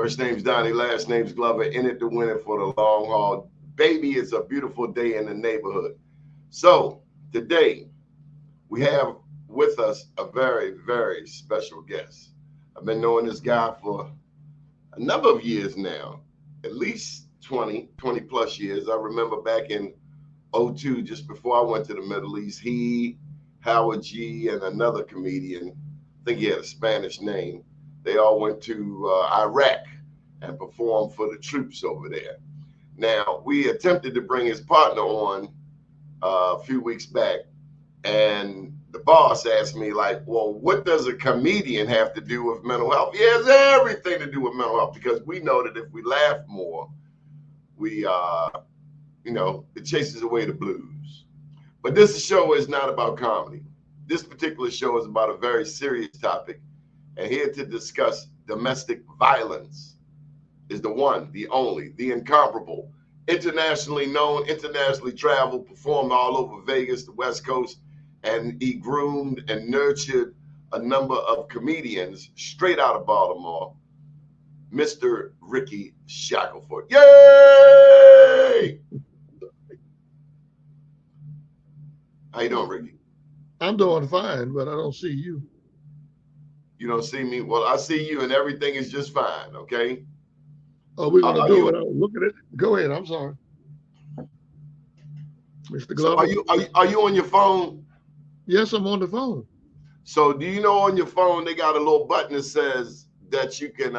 First name's Donnie, last name's Glover. In it to win it for the long haul. Baby, it's a beautiful day in the neighborhood. So today we have with us a very, very special guest. I've been knowing this guy for a number of years now, at least 20 plus years. I remember back in '02, just before I went to the Middle East, he, Howard G, and another comedian, I think he had a Spanish name, they all went to Iraq and performed for the troops over there. Now, we attempted to bring his partner on a few weeks back, and the boss asked me, like, well, what does a comedian have to do with mental health? He has everything to do with mental health, because we know that if we laugh more, we, it chases away the blues. But this show is not about comedy. This particular show is about a very serious topic. And here to discuss domestic violence is the one, the only, the incomparable, internationally known, internationally traveled, performed all over Vegas, the West Coast, and he groomed and nurtured a number of comedians straight out of Baltimore, Mr. Rickey Shackleford. Yay! How you doing, Rickey? I'm doing fine, but I don't see you. You don't see me? Well, I see you, and everything is just fine, okay? Oh, we're going to do it. Look at it. Go ahead. I'm sorry. Mr. Glover. So are you on your phone? Yes, I'm on the phone. So do you know on your phone they got a little button that says that you can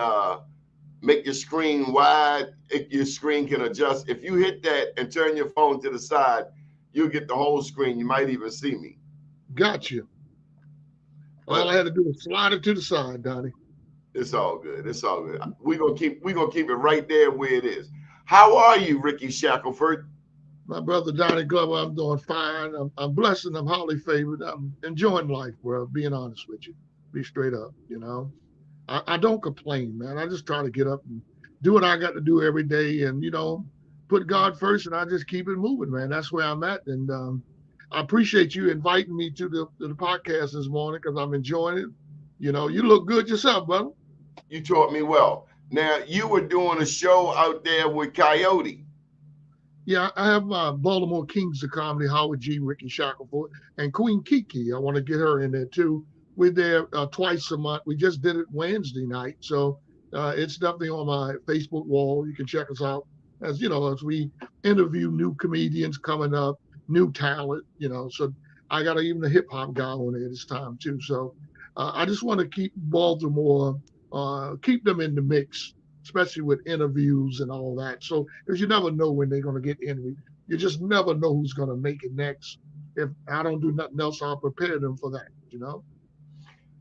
make your screen wide, if your screen can adjust? If you hit that and turn your phone to the side, you'll get the whole screen. You might even see me. Got you. All I had to do was slide it to the side, Donnie. It's all good. It's all good. We're gonna keep it right there where it is. How are you, Rickey Shackleford? My brother Donnie Glover, I'm doing fine. I'm blessed and I'm highly favored. I'm enjoying life, bro. Being honest with you, be straight up. I don't complain, man. I just try to get up and do what I got to do every day, and put God first, and I just keep it moving, man. That's where I'm at, and I appreciate you inviting me to the podcast this morning, because I'm enjoying it. You look good yourself, brother. You taught me well. Now, you were doing a show out there with Coyote. Yeah, I have Baltimore Kings of Comedy, Howard G, Rickey Shackleford, and Queen Kiki. I want to get her in there too. We're there twice a month. We just did it Wednesday night, so it's definitely on my Facebook wall. You can check us out as we interview new comedians coming up, new talent. So I got even a hip hop guy on there this time too. So I just want to keep Baltimore, keep them in the mix, especially with interviews and all that. So, because you never know when they're going to get interviewed. You just never know who's going to make it next. If I don't do nothing else, I'll prepare them for that,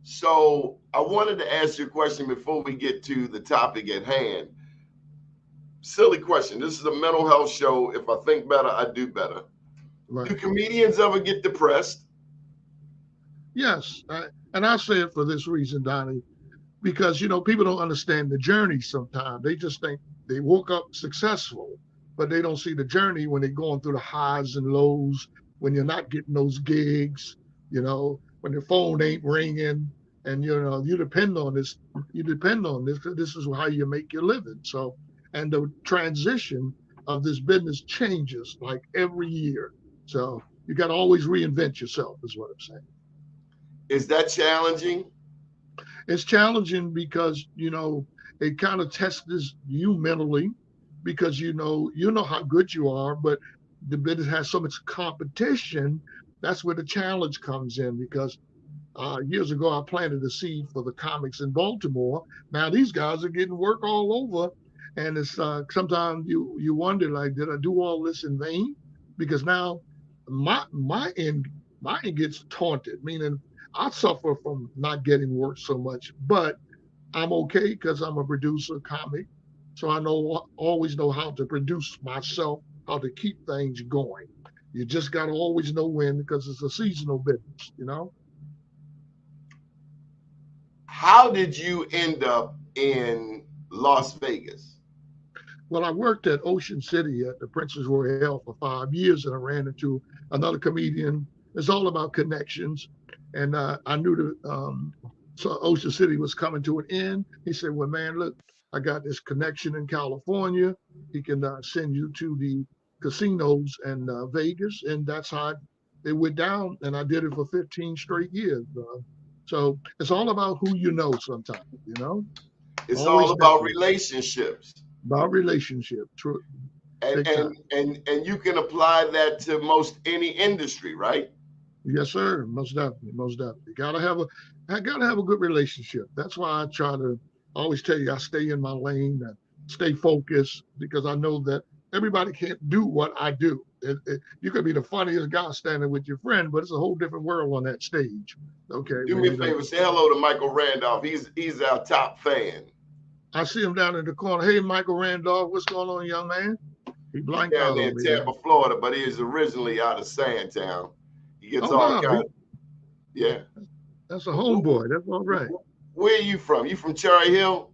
So I wanted to ask you a question before we get to the topic at hand. Silly question. This is a mental health show. If I think better, I do better. Right. Do comedians ever get depressed? Yes. And I say it for this reason, Donnie, because, people don't understand the journey sometimes. They just think they woke up successful, but they don't see the journey when they're going through the highs and lows, when you're not getting those gigs, when your phone ain't ringing, and, you depend on this. This is how you make your living. So, and the transition of this business changes like every year. So you got to always reinvent yourself, is what I'm saying. Is that challenging? It's challenging because, it kind of tests you mentally, because, you know how good you are, but the business has so much competition. That's where the challenge comes in, because years ago, I planted a seed for the comics in Baltimore. Now these guys are getting work all over. And it's sometimes you wonder, like, did I do all this in vain? Because now my end gets taunted, meaning I suffer from not getting work so much, but I'm okay because I'm a producer, comic. So I always know how to produce myself, how to keep things going. You just got to always know when, because it's a seasonal business, How did you end up in Las Vegas? Well, I worked at Ocean City at the Princess Royale for 5 years, and I ran into another comedian. It's all about connections. And I knew that so Ocean City was coming to an end. He said, well, man, look, I got this connection in California. He can send you to the casinos in Vegas, and that's how it went down. And I did it for 15 straight years. So it's all about who you know. Sometimes, It's all always about network, relationships. about relationship. True, And big time. you can apply that to most any industry, right? Yes, sir. Most definitely. Most definitely. I gotta have a good relationship. That's why I try to always tell you I stay in my lane and stay focused because I know that everybody can't do what I do. You could be the funniest guy standing with your friend, but it's a whole different world on that stage. Okay, Do when me a you don't. favor, say hello to Michael Randolph. He's our top fan. I see him down in the corner. Hey, Michael Randolph, what's going on, young man? He He's blanked down out there on in me there. Tampa, Florida, but he is originally out of Sandtown. He gets Oh all wow, kinds. Yeah. that's a homeboy. That's all right. Where are you from? You from Cherry Hill?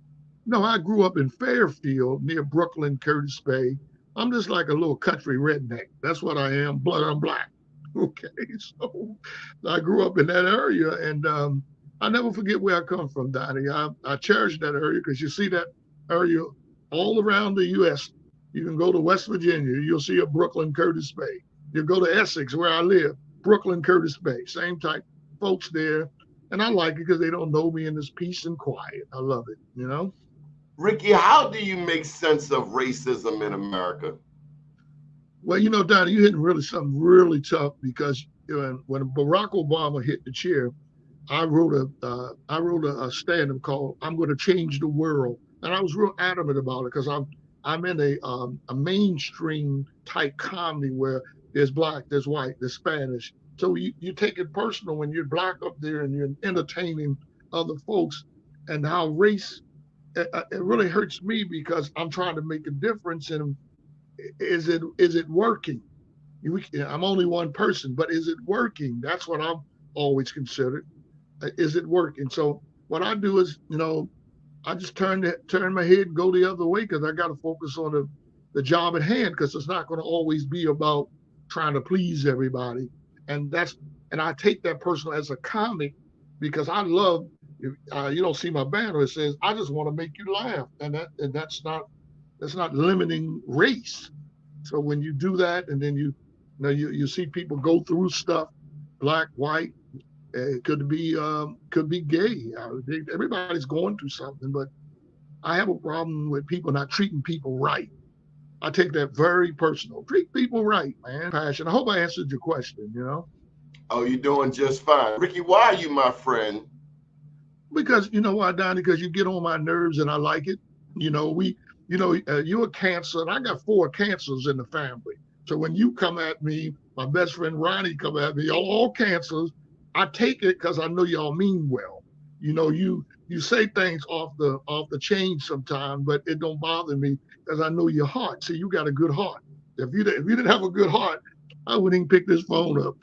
No, I grew up in Fairfield near Brooklyn, Curtis Bay. I'm just like a little country redneck. That's what I am. Blood on black. Okay, so I grew up in that area, and I never forget where I come from, Donnie. I cherish that area because you see that area all around the U.S. You can go to West Virginia, you'll see a Brooklyn, Curtis Bay. You go to Essex, where I live, Brooklyn, Curtis Bay, same type folks there. And I like it because they don't know me, and there's peace and quiet. I love it. Rickey, how do you make sense of racism in America? Well, Donnie, you hitting really something really tough because when Barack Obama hit the chair, I wrote a stand-up called "I'm Going to Change the World," and I was real adamant about it because I'm in a mainstream type comedy where there's black, there's white, there's Spanish. So you take it personal when you're black up there and you're entertaining other folks, and how race it really hurts me because I'm trying to make a difference. And is it working? I'm only one person, but is it working? That's what I'm always considered. Is it working? So what I do is, I just turn my head and go the other way because I got to focus on the job at hand because it's not going to always be about trying to please everybody. And I take that personal as a comic because I love. You don't see my banner. It says I just want to make you laugh, and that's not limiting race. So when you do that, and then you see people go through stuff, black, white, it could be gay. Everybody's going through something, but I have a problem with people not treating people right. I take that very personal. Treat people right, man. Passion. I hope I answered your question. Oh, you're doing just fine. Rickey, why are you my friend? Because you know why, Donnie? Because you get on my nerves and I like it. You're a cancer, and I got 4 cancers in the family. So when you come at me, my best friend Ronnie come at me, all cancers. I take it because I know y'all mean well. You say things off the chain sometimes, but it don't bother me because I know your heart. See, you got a good heart. If you didn't have a good heart, I wouldn't even pick this phone up.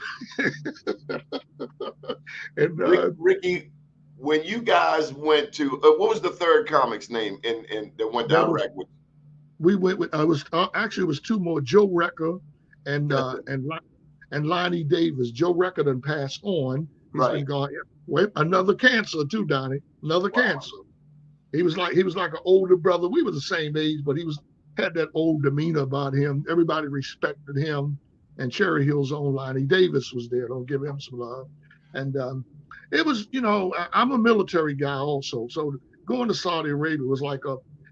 and Rickey, when you guys went to what was the third comic's name in that went that was direct with? we went with. I was actually it was 2 more. Joe Recker and That's uh, and and Lonnie Davis. Joe Recker done passed on. He's been right. gone. Wait, another cancer too, Donnie. Another Wow. cancer. He was like an older brother. We were the same age, but he was had that old demeanor about him. Everybody respected him. And Cherry Hill's own Lonnie Davis was there. Don't give him some love. And it was, I'm a military guy also. So going to Saudi Arabia was like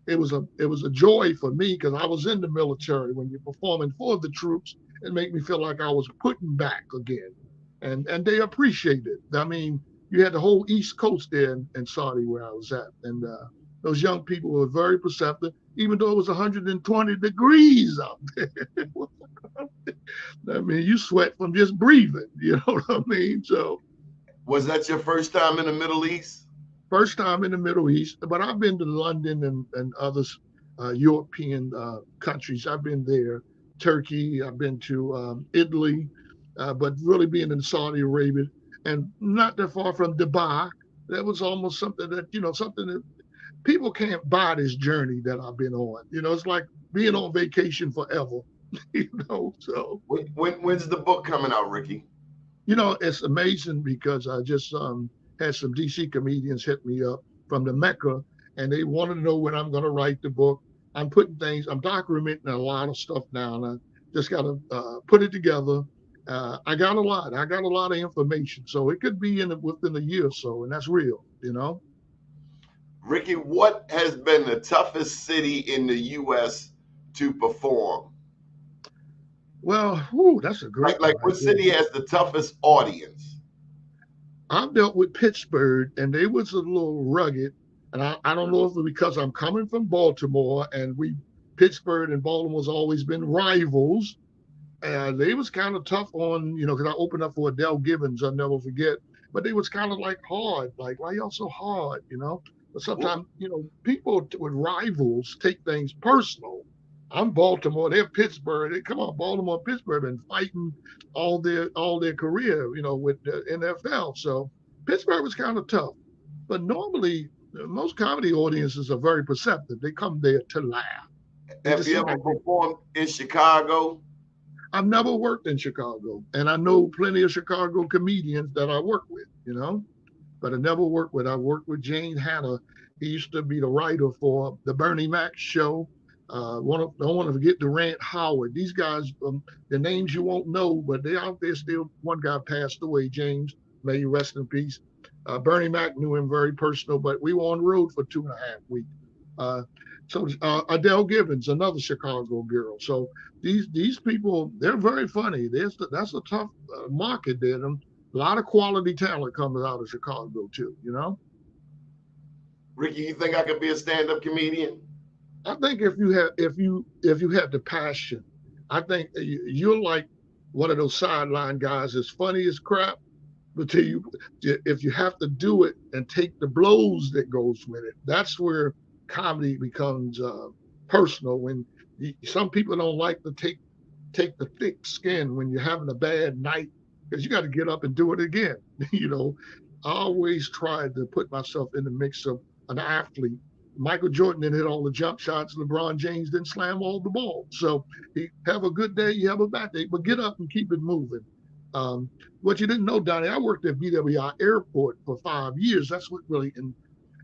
it was a joy for me because I was in the military. When you're performing for the troops, it made me feel like I was putting back again, and they appreciate it. I mean, you had the whole East Coast there in Saudi where I was at, and those young people were very perceptive, even though it was 120 degrees out there. I mean, you sweat from just breathing. You know what I mean? So Was that your first time in the Middle East? first time in the Middle East, but I've been to London and other European countries. I've been there, Turkey. I've been to Italy, but really being in Saudi Arabia and not that far from Dubai. That was almost something that people can't buy this journey that I've been on. It's like being on vacation forever. So When's the book coming out, Rickey? it's amazing because I just had some DC comedians hit me up from the Mecca, and they want to know when I'm going to write the book. I'm documenting a lot of stuff now, and I just got to put it together. I got a lot. I got a lot of information, so it could be within a year or so, and that's real, you know. Rickey, what has been the toughest city in the U.S. to perform? Well, whew, that's a great one Like right what there. city has the toughest audience? I've dealt with Pittsburgh, and they was a little rugged. And I don't know if it's because I'm coming from Baltimore, and Pittsburgh and Baltimore's always been rivals. And they was kind of tough on, because I opened up for Adele Gibbons, I'll never forget. But they was kind of like hard, like, why y'all so hard? But sometimes, people with rivals take things personal. I'm Baltimore, they're Pittsburgh. Come on, Baltimore and Pittsburgh been fighting all their career, with the NFL. So Pittsburgh was kind of tough. But normally, most comedy audiences are very perceptive. They come there to laugh. They Have just you seem ever like they performed in Chicago? I've never worked in Chicago, and I know plenty of Chicago comedians that I work with, but I never worked with. I worked with Jane Hanna. He used to be the writer for the Bernie Mac show. Don't want to forget Durant Howard. These guys, the names you won't know, but they're out there still. One guy passed away, James. May you rest in peace. Bernie Mac knew him very personal, but we were on the road for 2.5 weeks. Uh, so Adele Gibbons, another Chicago girl. So these people, they're very funny. That's a tough market there. A lot of quality talent comes out of Chicago too. Rickey, you think I could be a stand-up comedian? I think if you have the passion, I think you're like one of those sideline guys that's funny as crap, but if you have to do it and take the blows that goes with it, that's where comedy becomes personal. When some people don't like to take the thick skin when you're having a bad night because you got to get up and do it again. you know, I always tried to put myself in the mix of an athlete. Michael Jordan didn't hit all the jump shots. LeBron James didn't slam all the balls. So he have a good day, you have a bad day, but get up and keep it moving. Um, what you didn't know, Donnie, I worked at BWI Airport for 5 years. That's what really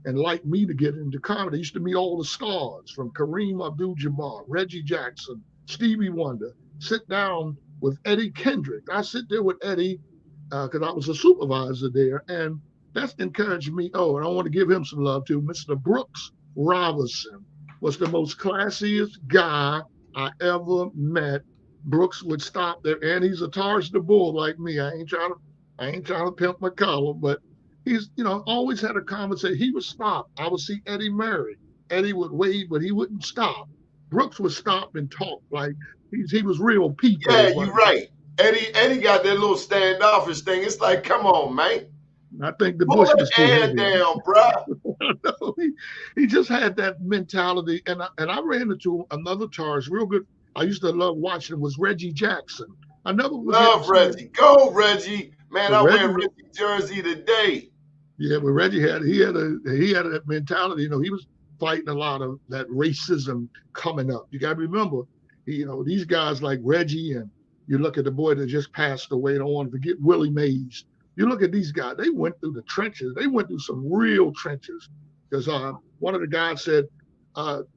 enlightened me to get into comedy. I used to meet all the stars from Kareem Abdul-Jabbar, Reggie Jackson, Stevie Wonder. Sit down with Eddie Kendrick. I sit there with Eddie because I was a supervisor there, and that's encouraged me. Oh, and I want to give him some love too. Mr. Brooks Robinson was the most classiest guy I ever met. Brooks would stop there, and he's a Taurus the Bull like me. I ain't trying to pimp my collar, but he's always had a conversation. He would stop. I would see Eddie Murray. Eddie would wave, but he wouldn't stop. Brooks would stop and talk like he was real people. Yeah, Is what you're right. Eddie got that little standoffish thing. It's like, come on, man. I think the Pull Bush that was too hand heavy. down, bruh. No, he just had that mentality. And I ran into another Taurus real good. I used to love watching him was Reggie Jackson. I never forget Love seeing Reggie. Go, Reggie. Man, but I wear Reggie. Reggie jersey today. Yeah, but Reggie he had a mentality. He was fighting a lot of that racism coming up. You got to remember, these guys like Reggie, and you look at the boy that just passed away. I don't want to forget Willie Mays. You look at these guys; they went through the trenches. They went through some real trenches. Because one of the guys said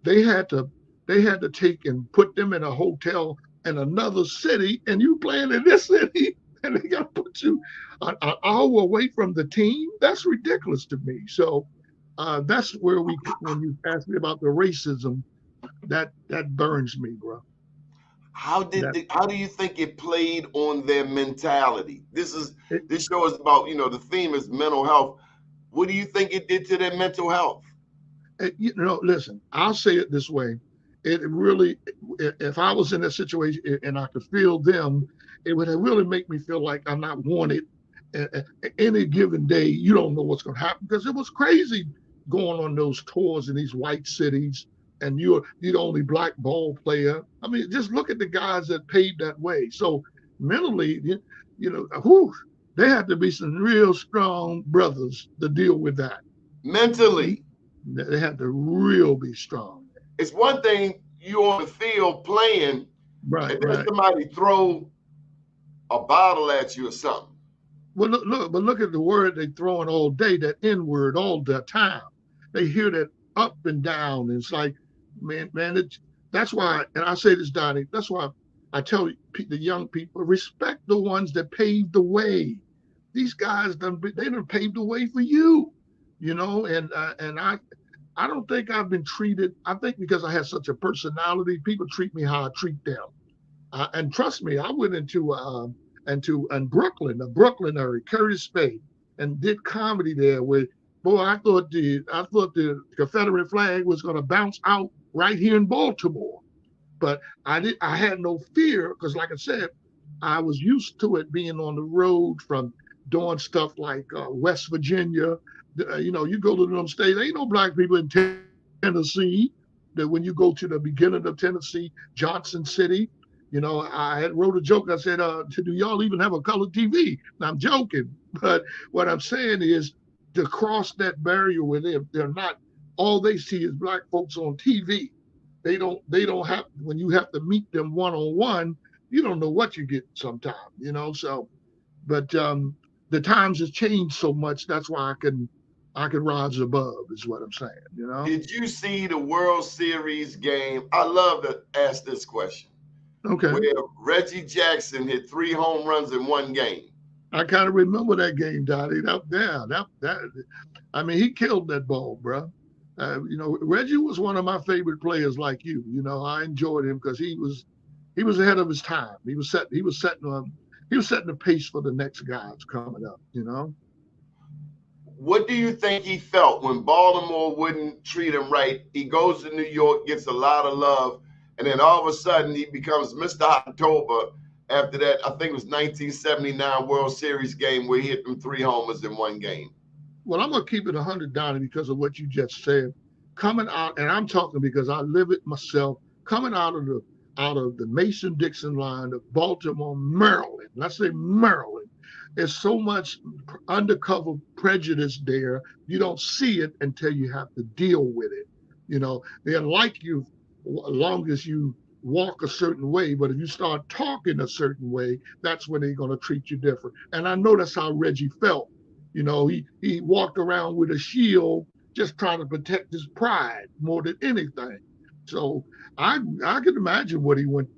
they had to take and put them in a hotel in another city, and you playing in this city, and they got to put you an hour away from the team. That's ridiculous to me. So that's where when you ask me about the racism, that burns me, bro. How That do you think it played on their mentality? This it, show is about, the theme is mental health. What do you think it did to their mental health? listen, I'll say it this way. It really, if I was in that situation and I could feel them, it would really make me feel like I'm not wanted. Any given day, you don't know what's going to happen because it was crazy going on those tours in these white cities, and you're the only black ball player. I mean, just look at the guys that paved that way. So mentally, whew, they had to be some real strong brothers to deal with that. Mentally. They had to real be strong. It's one thing you on the field playing, Right, and then right. somebody throw a bottle at you or something. Well, look at the word they throwing all day, that N word all the time. They hear that up and down. And it's like, man, that's why, and I say this, Donnie, that's why I tell the young people, respect the ones that paved the way. These guys they done paved the way for you, and I don't think I've been treated. I think because I have such a personality, people treat me how I treat them. And trust me, I went into Brooklyn, the Brooklyn area, Curtis Bay, and did comedy there. Where boy, I thought the Confederate flag was going to bounce out right here in Baltimore, but I had no fear because, like I said, I was used to it being on the road from doing stuff like West Virginia. You go to them states, ain't no black people in Tennessee. That when you go to the beginning of Tennessee, Johnson City, I had wrote a joke. I said, "Do y'all even have a color TV?" And I'm joking, but what I'm saying is to cross that barrier where they're not. All they see is black folks on TV. They don't have when you have to meet them one on one. You don't know what you get sometimes. So, but the times has changed so much. That's why I can rise above. Is what I'm saying. Did you see the World Series game? I love to ask this question. Okay. Where Reggie Jackson hit 3 home runs in one game. I kind of remember that game, Dottie. I mean, he killed that ball, bro. Reggie was one of my favorite players, like you. I enjoyed him because he was ahead of his time. He was setting the pace for the next guys coming up. What do you think he felt when Baltimore wouldn't treat him right? He goes to New York, gets a lot of love, and then all of a sudden he becomes Mr. October after that. I think it was 1979 World Series game where he hit them 3 homers in one game. Well, I'm gonna keep it 100, Donnie, because of what you just said. Coming out, and I'm talking because I live it myself. Coming out of the Mason-Dixon line of Baltimore, Maryland. Let's say Maryland. There's so much undercover prejudice there. You don't see it until you have to deal with it. They'll like you as long as you walk a certain way, but if you start talking a certain way, that's when they're going to treat you different. And I know that's how Reggie felt. He walked around with a shield, just trying to protect his pride more than anything. So I can imagine what he went.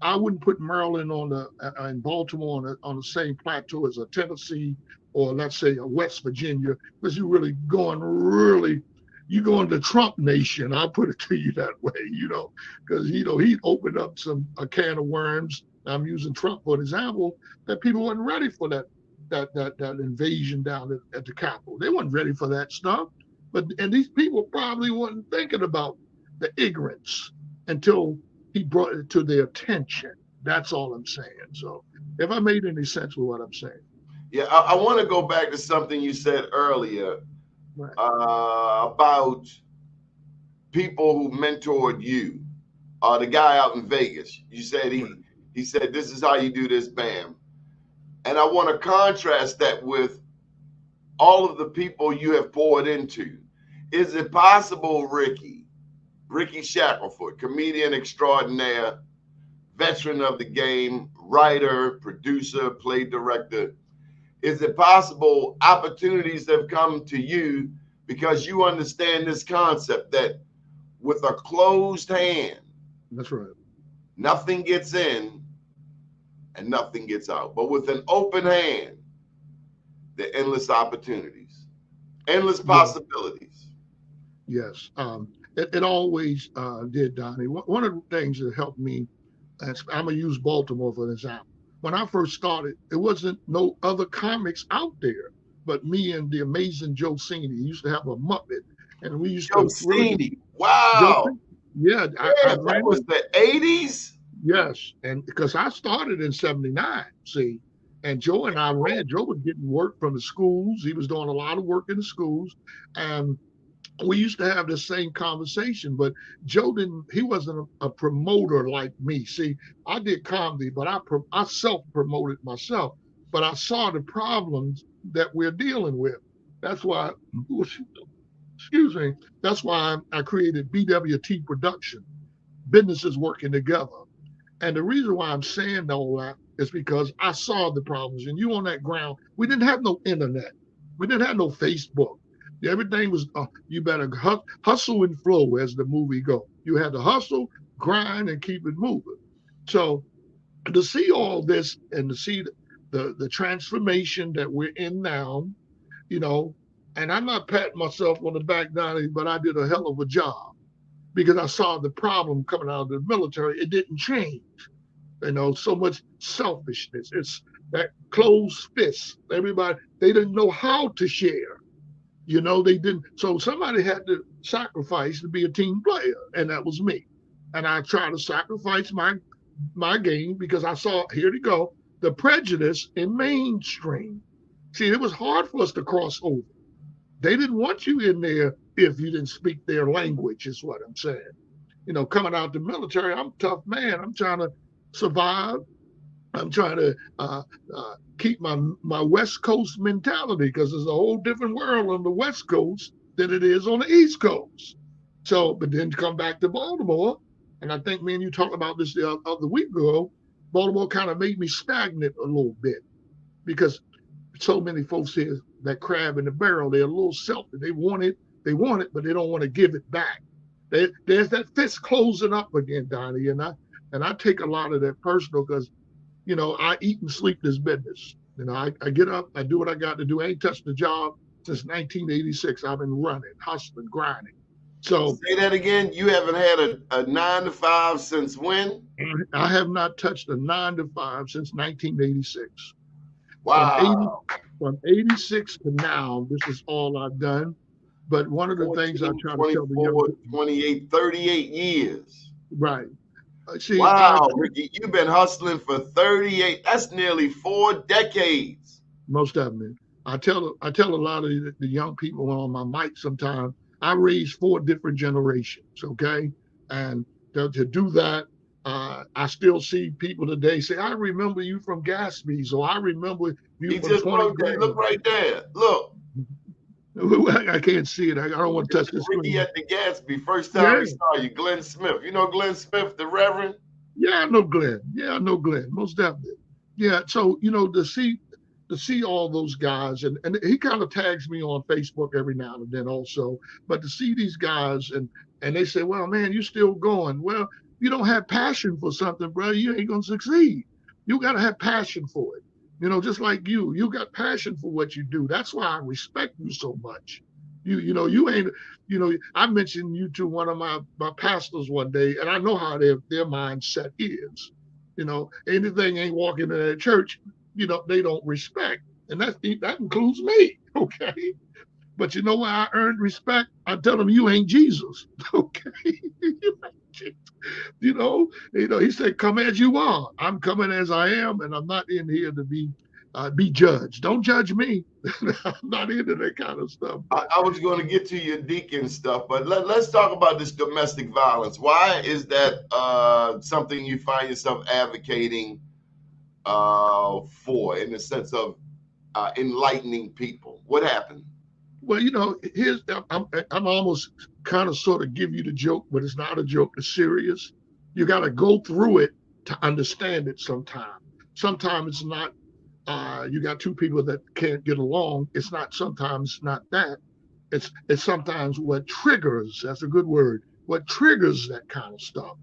I wouldn't put Maryland in Baltimore on the same plateau as a Tennessee or let's say a West Virginia, because you go into Trump nation. I'll put it to you that way, because he opened up a can of worms. I'm using Trump for an example that people weren't ready for that invasion down at the Capitol. They weren't ready for that stuff. And these people probably weren't thinking about the ignorance until he brought it to their attention. That's all I'm saying. So if I made any sense with what I'm saying. Yeah, I want to go back to something you said earlier Right. About people who mentored you. The guy out in Vegas, you said he said, this is how you do this, bam. And I want to contrast that with all of the people you have poured into. Is it possible, Rickey Shackleford, comedian extraordinaire, veteran of the game, writer, producer, play director, is it possible opportunities have come to you because you understand this concept that with a closed hand, that's right, nothing gets in and nothing gets out. But with an open hand, there are endless opportunities, endless possibilities. Yes. It always did, Donnie. One of the things that helped me, I'm going to use Baltimore for an example. When I first started, there wasn't no other comics out there but me and the amazing Joe Cini. He used to have a Muppet, and we used Joe to really. Cini. Wow. Yeah, that was the 80s? Yes, and because I started in 79, see, and Joe and I ran. Joe was getting work from the schools. He was doing a lot of work in the schools, and we used to have the same conversation, but he wasn't a promoter like me. See, I did comedy, but I self-promoted myself, but I saw the problems that we're dealing with. That's why, excuse me, that's why I created BWT Production, businesses working together. And the reason why I'm saying all that is because I saw the problems, and you on that ground, we didn't have no internet. We didn't have no Facebook. Everything was, you better hustle and flow as the movie go. You had to hustle, grind, and keep it moving. So to see all this and to see the transformation that we're in now, you know, and I'm not patting myself on the back, Donnie, but I did a hell of a job because I saw the problem coming out of the military. It didn't change. So much selfishness. It's that closed fist. Everybody, they didn't know how to share. They didn't. So somebody had to sacrifice to be a team player, and that was me. And I tried to sacrifice my game because I saw, here to go, the prejudice in mainstream. See, it was hard for us to cross over. They didn't want you in there if you didn't speak their language, is what I'm saying. Coming out the military, I'm a tough man. I'm trying to survive. I'm trying to keep my West Coast mentality because there's a whole different world on the West Coast than it is on the East Coast. So, but then come back to Baltimore, and I think me and you talked about this the other week ago. Baltimore kind of made me stagnant a little bit because so many folks here, that crab in the barrel, they're a little selfish. They want it, but they don't want to give it back. There's that fist closing up again, Donnie, and I take a lot of that personal because I eat and sleep this business. I get up, I do what I got to do. I ain't touched the job since 1986. I've been running, hustling, grinding. So say that again. You haven't had a 9 to 5 since when? I have not touched a 9 to 5 since 1986. Wow. From 86 to now, this is all I've done. But one of the 14, things I try to tell the young people, 28, 38 years. Right. See, wow, Rickey, you've been hustling for 38. That's nearly 4 decades. Most of them. I tell a lot of the young people on my mic sometimes, I raised 4 different generations, okay? And to do that, I still see people today say, I remember you from Gatsby's, or I remember you he from just 20 grand. Look right there. Look. I can't see it. I don't want to touch the screen. Rickey at the Gatsby, first time we saw you, Glenn Smith. You know Glenn Smith, the Reverend? Yeah, I know Glenn. Most definitely. Yeah, so, to see all those guys, and he kind of tags me on Facebook every now and then also, but to see these guys and they say, well, man, you still going. Well, you don't have passion for something, bro, you ain't going to succeed. You got to have passion for it. Just like you got passion for what you do. That's why I respect you so much. You ain't, I mentioned you to one of my pastors one day, and I know how their mindset is. Anything ain't walking in that church, they don't respect. And that includes me, okay? But you know why I earned respect? I tell them, you ain't Jesus, okay? He said, come as you are. I'm coming as I am, and I'm not in here to be judged. Don't judge me. I'm not into that kind of stuff. I was going to get to your deacon stuff, but let's talk about this domestic violence. Why is that something you find yourself advocating for, in the sense of enlightening people? What happened? Well, here's I'm almost kind of sort of give you the joke, but it's not a joke. It's serious. You got to go through it to understand it. Sometimes it's not. You got 2 people that can't get along. It's not. Sometimes it's not that. It's sometimes what triggers. That's a good word. What triggers that kind of stuff.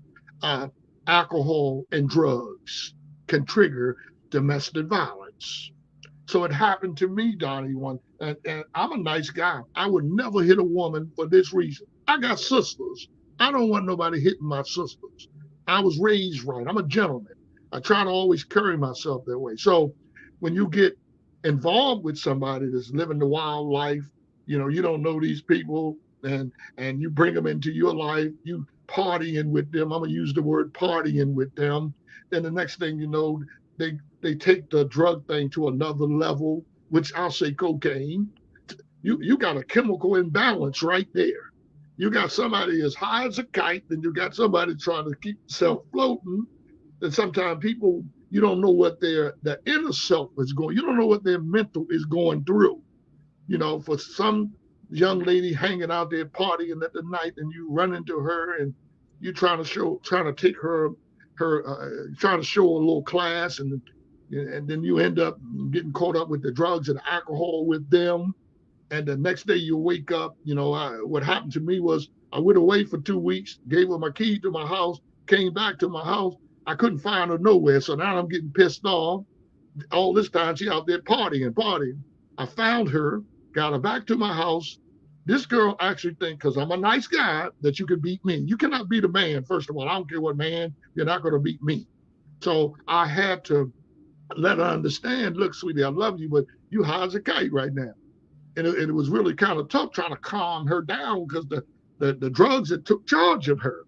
Alcohol and drugs can trigger domestic violence. So it happened to me, Donnie, and I'm a nice guy. I would never hit a woman for this reason. I got sisters. I don't want nobody hitting my sisters. I was raised right. I'm a gentleman. I try to always carry myself that way. So when you get involved with somebody that's living the wild life, you don't know these people, and you bring them into your life, you partying with them. I'm going to use the word partying with them. Then the next thing you know, they take the drug thing to another level, which I'll say cocaine. You got a chemical imbalance right there. You got somebody as high as a kite, then you got somebody trying to keep themselves floating. And sometimes people, you don't know what their inner self is going. You don't know what their mental is going through. For some young lady hanging out there partying at the night, and you run into her, and you trying to take her trying to show a little class, and then you end up getting caught up with the drugs and alcohol with them, and the next day you wake up. What happened to me was I went away for 2 weeks, gave her my key to my house, came back to my house. I couldn't find her nowhere, so now I'm getting pissed off. All this time she out there partying. I found her, got her back to my house. This girl actually think because I'm a nice guy that you can beat me. You cannot beat a man, first of all. I don't care what man, you're not going to beat me. So I had to let her understand, look, sweetie, I love you, but you high as a kite right now. And it was really kind of tough trying to calm her down because the drugs that took charge of her.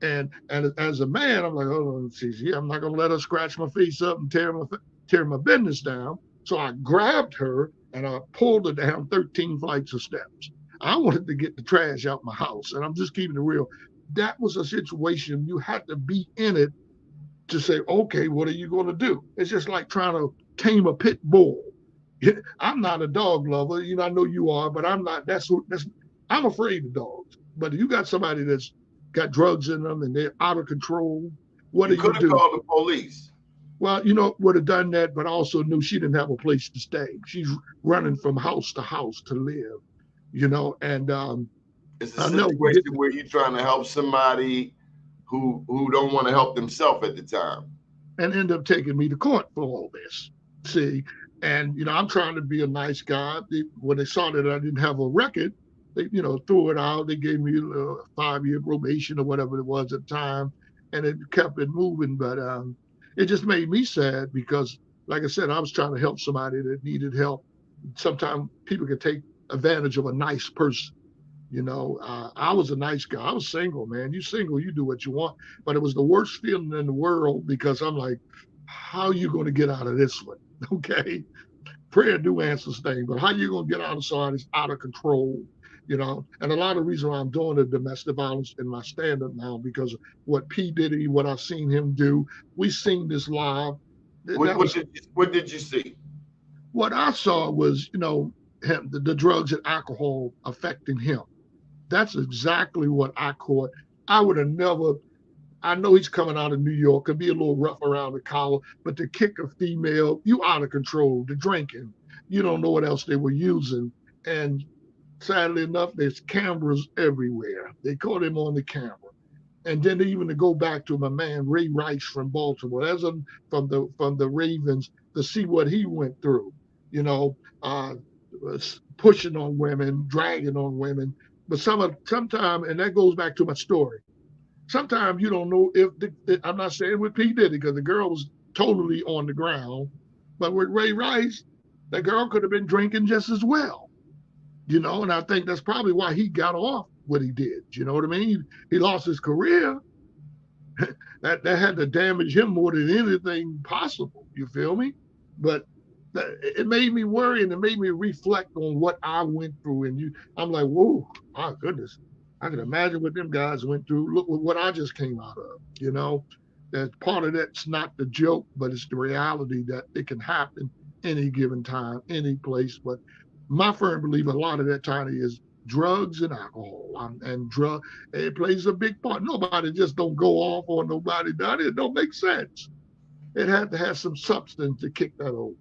And as a man, I'm like, oh, I'm not gonna let her scratch my face up and tear my business down. So I grabbed her and I pulled her down 13 flights of steps. I wanted to get the trash out my house, and I'm just keeping it real. That was a situation you had to be in it to say, okay, what are you going to do? It's just like trying to tame a pit bull. I'm not a dog lover, I know you are, but I'm not. I'm afraid of dogs. But if you got somebody that's got drugs in them and they're out of control, what You do you could have do? called the police. Well, would have done that, but also knew she didn't have a place to stay. She's running from house to house to live, and It's a I'll never forget situation where you're trying to help somebody who don't want to help themselves at the time. and end up taking me to court for all this. See, and I'm trying to be a nice guy. When they saw that I didn't have a record, they threw it out. They gave me a 5-year probation or whatever it was at the time, and it kept it moving. But it just made me sad because, like I said, I was trying to help somebody that needed help. Sometimes people can take advantage of a nice person. I was a nice guy. I was single, man. You single, you do what you want. But it was the worst feeling in the world because I'm like, how are you going to get out of this one? Okay. Prayer do answers things, but how you going to get out of something that's out of control? And a lot of the reason why I'm doing the domestic violence in my stand-up now because of what P. Diddy, what I've seen him do. We seen this live. What did you see? What I saw was, him, the drugs and alcohol affecting him. That's exactly what I caught. I would have never. I know he's coming out of New York, could be a little rough around the collar, but to kick a female, you out of control. The drinking, you don't know what else they were using. And sadly enough, there's cameras everywhere. They caught him on the camera. And then even to go back to my man Ray Rice from Baltimore, from the Ravens, to see what he went through, you know, uh, pushing on women, dragging on women. But sometimes, and that goes back to my story. Sometimes you don't know if I'm not saying with P Diddy because the girl was totally on the ground, but with Ray Rice, that girl could have been drinking just as well, And I think that's probably why he got off what he did. You know what I mean? He lost his career. that had to damage him more than anything possible. You feel me? But it made me worry and it made me reflect on what I went through. And I'm like, whoa, my goodness. I can imagine what them guys went through. Look what I just came out of. That part of that's not the joke, but it's the reality that it can happen any given time, any place. But my firm belief, a lot of that, Tiny, is drugs and alcohol. And it plays a big part. Nobody just don't go off on nobody done it. It don't make sense. It had to have some substance to kick that over.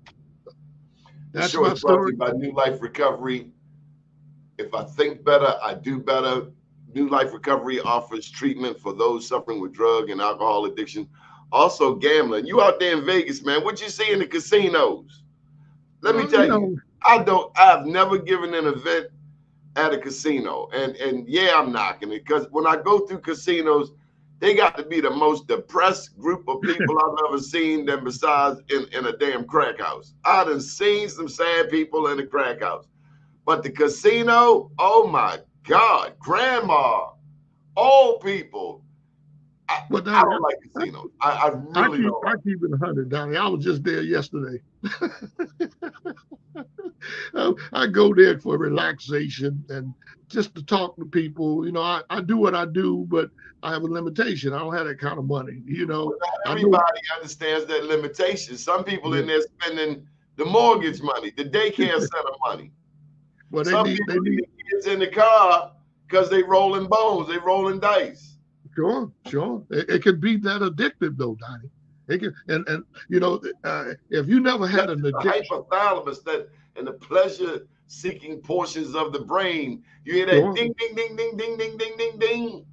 That's That's my brought to story. you by New Life Recovery. If I think better, I do better. New Life Recovery offers treatment for those suffering with drug and alcohol addiction. Also, gambling. You out there in Vegas, man. What you see in the casinos? Let me Well, tell you, I've never given an event at a casino. And yeah, I'm knocking it because when I go through casinos, they got to be the most depressed group of people I've ever seen than besides in a damn crack house. I done seen some sad people in a crack house. But the casino, oh my God, grandma, old people. Well, I Donnie, don't like casinos. I really don't I like keep it 100, Donnie. I was just there yesterday. I go there for relaxation and just to talk to people. I do what I do, but I have a limitation. I don't have that kind of money. Well, not I know. everybody understands that limitation. Some people in Yeah. there spending the mortgage money, the daycare center money. Well, they Some need, people they leave need, the kids in the car because they rolling bones, they rolling dice. sure. It can be that addictive though, Donnie. It can, and if you never had That's an the addiction, hypothalamus that and the pleasure seeking portions of the brain. You hear that Sure. ding, ding, ding, ding, ding, ding, ding, ding, ding.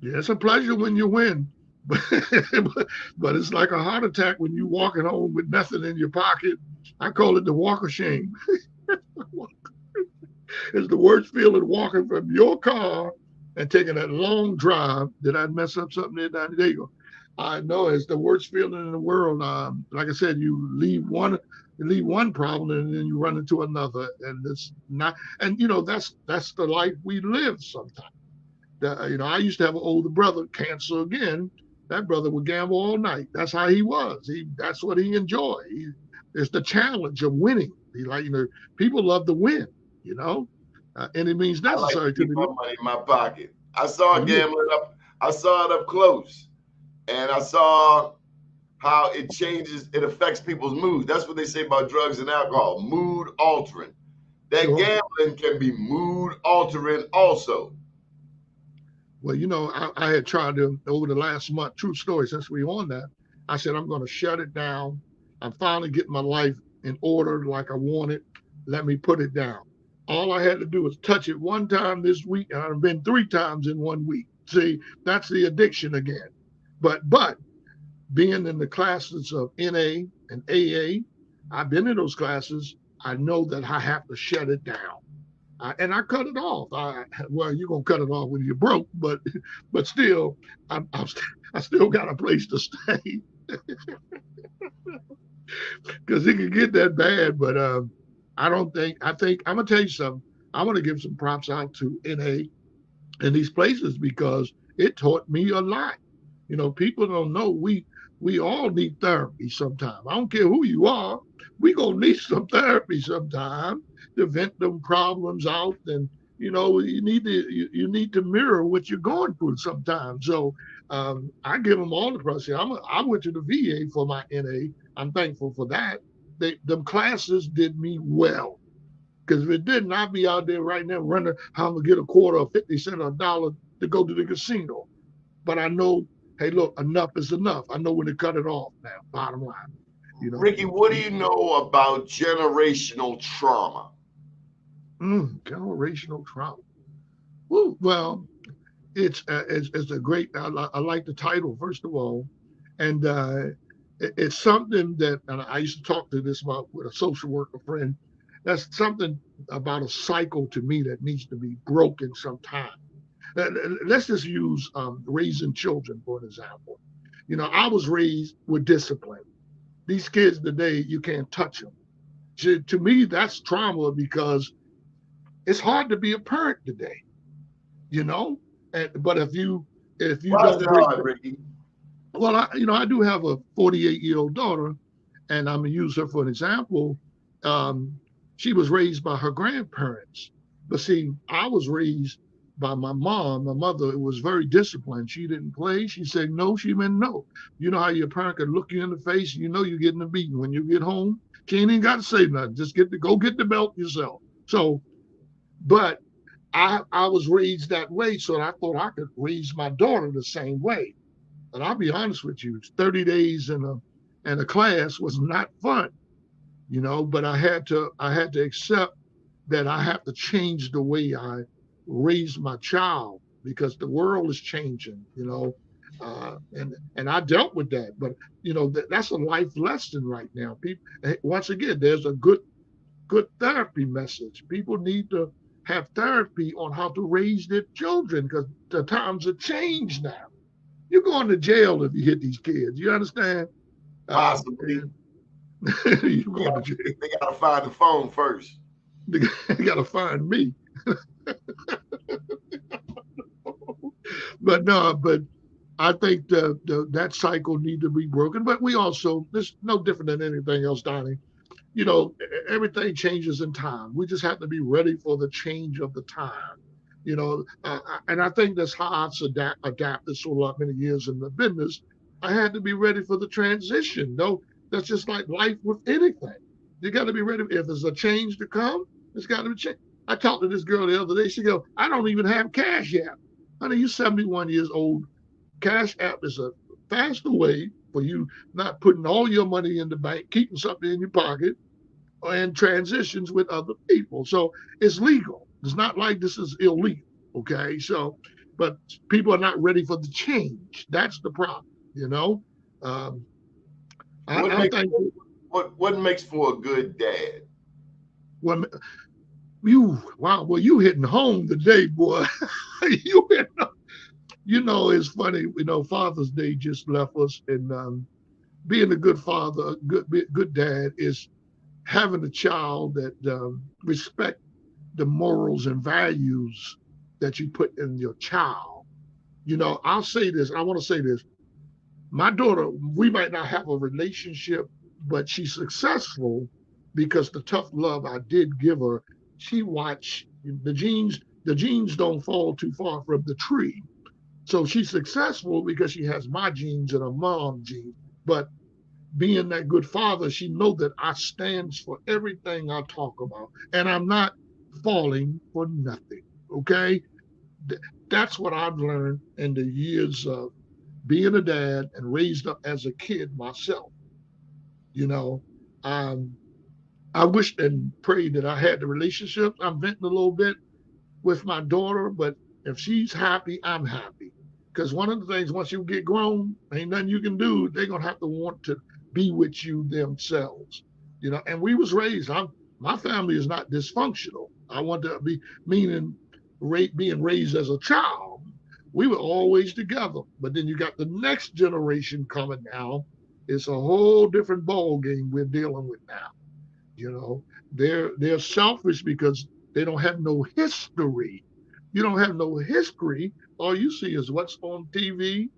Yeah, it's a pleasure when you win, but but it's like a heart attack when you walking home with nothing in your pocket. I call it the walk of shame. It's the worst feeling walking from your car and taking that long drive. Did I mess up something there, Donnie? There you go. I know it's the worst feeling in the world. Like I said, you leave one problem and then you run into another, and it's not. And that's the life we live sometimes. I used to have an older brother, cancer again. That brother would gamble all night. That's how he was. That's what he enjoyed. It's the challenge of winning. People love to win. You know, Any means I like to necessary to keep my the. money in my pocket. I saw Yeah. gambling up. I saw it up close, and I saw how it changes. It affects people's mood. That's what they say about drugs and alcohol. Mood altering. That Sure. gambling can be mood altering also. Well, I had tried to over the last month. True story. Since we on that, I said I'm going to shut it down. I'm finally getting my life in order like I want it. Let me put it down. All I had to do was touch it one time this week, and I've been 3 times in one week. See, that's the addiction again. But being in the classes of NA and AA, I've been in those classes. I know that I have to shut it down. And I cut it off. Well, you're gonna cut it off when you're broke, but still, I'm I still got a place to stay because it can get that bad. But I don't think. I think I'm gonna tell you something. I want to give some props out to NA in these places because it taught me a lot. People don't know we all need therapy sometime. I don't care who you are. We gonna need some therapy sometime to vent them problems out. And you need to mirror what you're going through sometimes. So I give them all the credit. I went to the VA for my NA. I'm thankful for that. Them classes did me well. Because if it didn't, I'd be out there right now running how I'm gonna get a quarter or 50 cents or a dollar to go to the casino. But I know, hey, look, enough is enough. I know when to cut it off now. Bottom line, you know. Ricky, what do you know about generational trauma? Generational trauma. Woo. Well, it's a great. I like the title first of all, and it's something that, and I used to talk to this about with a social worker friend. That's something about a cycle to me that needs to be broken sometime. Let's just use raising children for an example. I was raised with discipline. These kids today, you can't touch them. To me, that's trauma because it's hard to be a parent today. You know, but if you Why is don't it break hard, the, Ricky? well, I do have a 48-year-old daughter, and I'm gonna use her for an example. Um, she was raised by her grandparents, but see, I was raised by my mom. My mother was very disciplined. She didn't play. She said no. She meant no. You know how your parent could look you in the face. You know you're getting a beating when you get home. She ain't even got to say nothing. Just go get the belt yourself. So, but I was raised that way, so I thought I could raise my daughter the same way. And I'll be honest with you, 30 days in a class was not fun, but I had to accept that I have to change the way I raise my child because the world is changing. And I dealt with that, but that's a life lesson right now. People, once again, there's a good therapy message. People need to have therapy on how to raise their children because the times have changed now. You're going to jail if you hit these kids. You understand? Possibly. And you're They going to gotta, jail. they gotta find the phone first. They got to find me. But no, but I think that cycle need to be broken. But we also, this no different than anything else, Donnie. Everything changes in time. We just have to be ready for the change of the time. And I think that's how I've adapted so many years in the business. I had to be ready for the transition. No, that's just like life with anything. You got to be ready. If there's a change to come, it's got to be changed. I talked to this girl the other day. She go, I don't even have cash yet. Honey, you're 71 years old. Cash app is a faster way for you not putting all your money in the bank, keeping something in your pocket, and transitions with other people. So it's legal. It's not like this is illegal. Okay. So, but people are not ready for the change. That's the problem, you know. Um, What I'm makes thankful. what makes for a good dad? When wow, well, you hitting home today, boy. you hitting, it's funny. Father's Day just left us, and being a good father, good dad is having a child that respect the morals and values that you put in your child. I'll say this. I want to say this. My daughter, we might not have a relationship, but she's successful because the tough love I did give her. She watched the genes. The genes don't fall too far from the tree. So she's successful because she has my genes and her mom's genes. But being that good father, she know that I stands for everything I talk about, and I'm not falling for nothing. Okay, that's what I've learned in the years of being a dad and raised up as a kid myself. You know, um, I wished and prayed that I had the relationship. I'm venting a little bit with my daughter, but if she's happy, I'm happy. Because one of the things, once you get grown, ain't nothing you can do. They're gonna have to want to be with you themselves. And we was raised. My family is not dysfunctional. I want to be meaning being raised as a child. We were always together. But then you got the next generation coming now. It's a whole different ball game we're dealing with now. You know, they're selfish because they don't have no history. You don't have no history. All you see is what's on TV,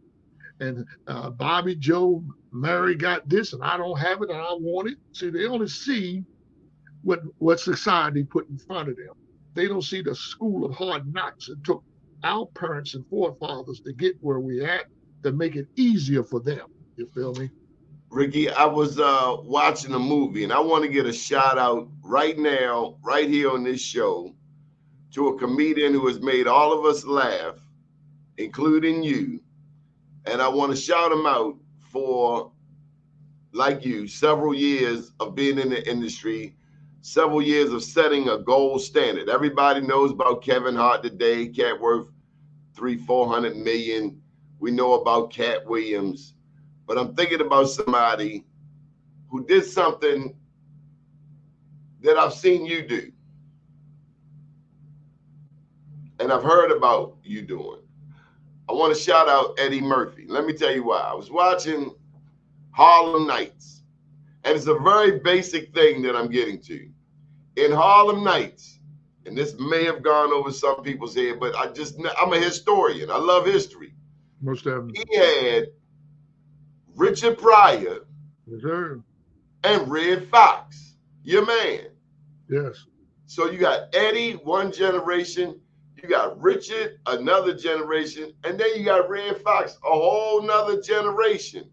and Bobby Joe Mary got this and I don't have it and I want it. See, they only see what society put in front of them. They don't see the school of hard knocks it took our parents and forefathers to get where we at, to make it easier for them. You feel me? Ricky, I was watching a movie, and I want to get a shout out right now, right here on this show, to a comedian who has made all of us laugh, including you. And I want to shout him out for, like you, several years of being in the industry, several years of setting a gold standard. Everybody knows about Kevin Hart today, cat worth 300-400 million. We know about Cat Williams, but I'm thinking about somebody who did something that I've seen you do, and I've heard about you doing. I want to shout out Eddie Murphy. Let me tell you why. I was watching Harlem Nights, and it's a very basic thing that I'm getting to. In Harlem Nights, and this may have gone over some people's head, but I'm a historian. I love history. Most of them. He had Richard Pryor Yes, sir. and Red Fox, your man. Yes. So you got Eddie, one generation, you got Richard, another generation, and then you got Red Fox, a whole nother generation.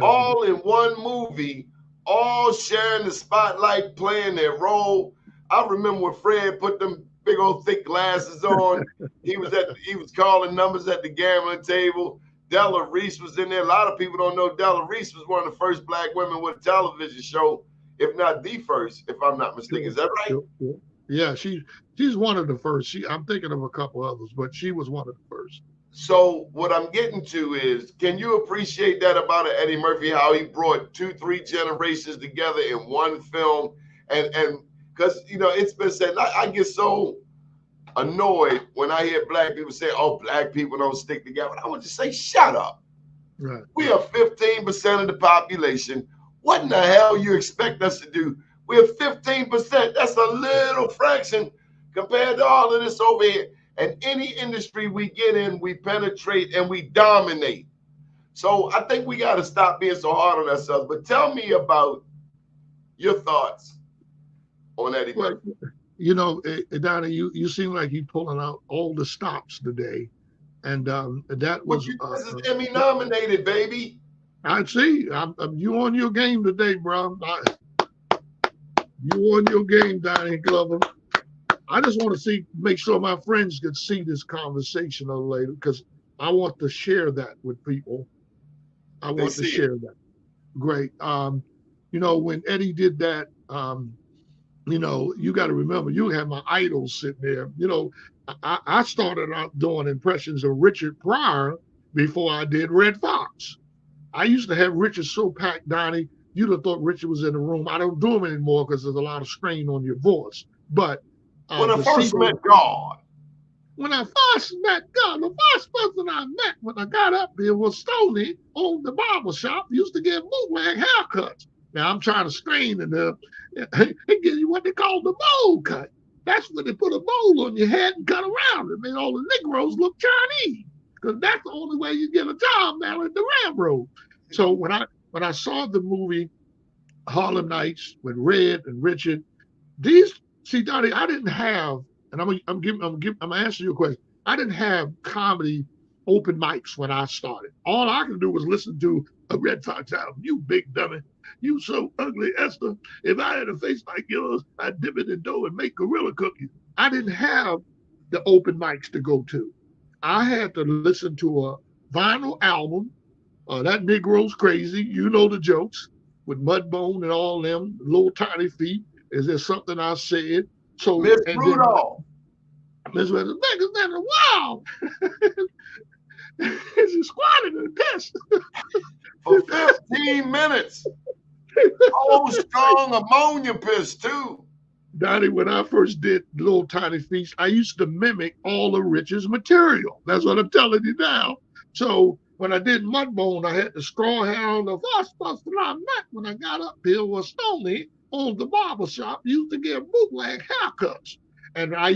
All in one movie, all sharing the spotlight, playing their role. I remember when Fred put them big old thick glasses on. He was calling numbers at the gambling table. Della Reese was in there. A lot of people don't know Della Reese was one of the first black women with a television show, if not the first, if I'm not mistaken. Is that right? Sure, sure. Yeah, she's one of the first. I'm thinking of a couple others, but she was one of the first. So what I'm getting to is, can you appreciate that about Eddie Murphy? How he brought 2-3 generations together in one film, and because it's been said, I get so annoyed when I hear black people say, "Oh, black people don't stick together." I want to say, shut up. Right. We are 15% of the population. What in the hell you expect us to do? We're 15%. That's a little fraction compared to all of this over here. And any industry we get in, we penetrate and we dominate. So I think we got to stop being so hard on ourselves. But tell me about your thoughts on Eddie Well, Murphy. Donnie, you seem like you pulling out all the stops today, and that What was. you this is Emmy nominated, baby. I see. You on your game today, bro. You on your game, Donnie Glover. I just want to make sure my friends can see this conversation a little later, because I want to share that with people. I They want to see it. share that. Great. When Eddie did that, You got to remember, you have my idols sitting there. I started out doing impressions of Richard Pryor before I did Red Fox. I used to have Richard so packed, Donnie, you'd have thought Richard was in the room. I don't do them anymore because there's a lot of strain on your voice. But When I to see first met those, God, when I first met God, the first person I met when I got up here was Stoney on the barber shop. Used to get bootleg haircuts. Now I'm trying to strain in there and give you what they call the bowl cut. That's when they put a bowl on your head and cut around it. Made all the Negroes look Chinese because that's the only way you get a job now at the railroad. So when I saw the movie Harlem Nights with Red and Richard, these see, Donnie, I didn't have, and I'm answering your question. I didn't have comedy open mics when I started. All I could do was listen to a Red Fox album. You big dummy, you so ugly, Esther. If I had a face like yours, I'd dip it in dough and make gorilla cookies. I didn't have the open mics to go to. I had to listen to a vinyl album. That Negro's crazy. You know the jokes with Mudbone and all them little tiny feet. Is there something I said? So, Miss and then Rudolph, Miss West, niggas in the wow. She's squatting and pissed. for 15 minutes. Oh, strong ammonia piss, too. Donnie, when I first did Little Tiny Feast, I used to mimic all of Rich's material. That's what I'm telling you now. So when I did Mudbone, I had the straw hair on. The first person I met when I got up here was Stoney on the barber shop. Used to get bootleg haircuts. And I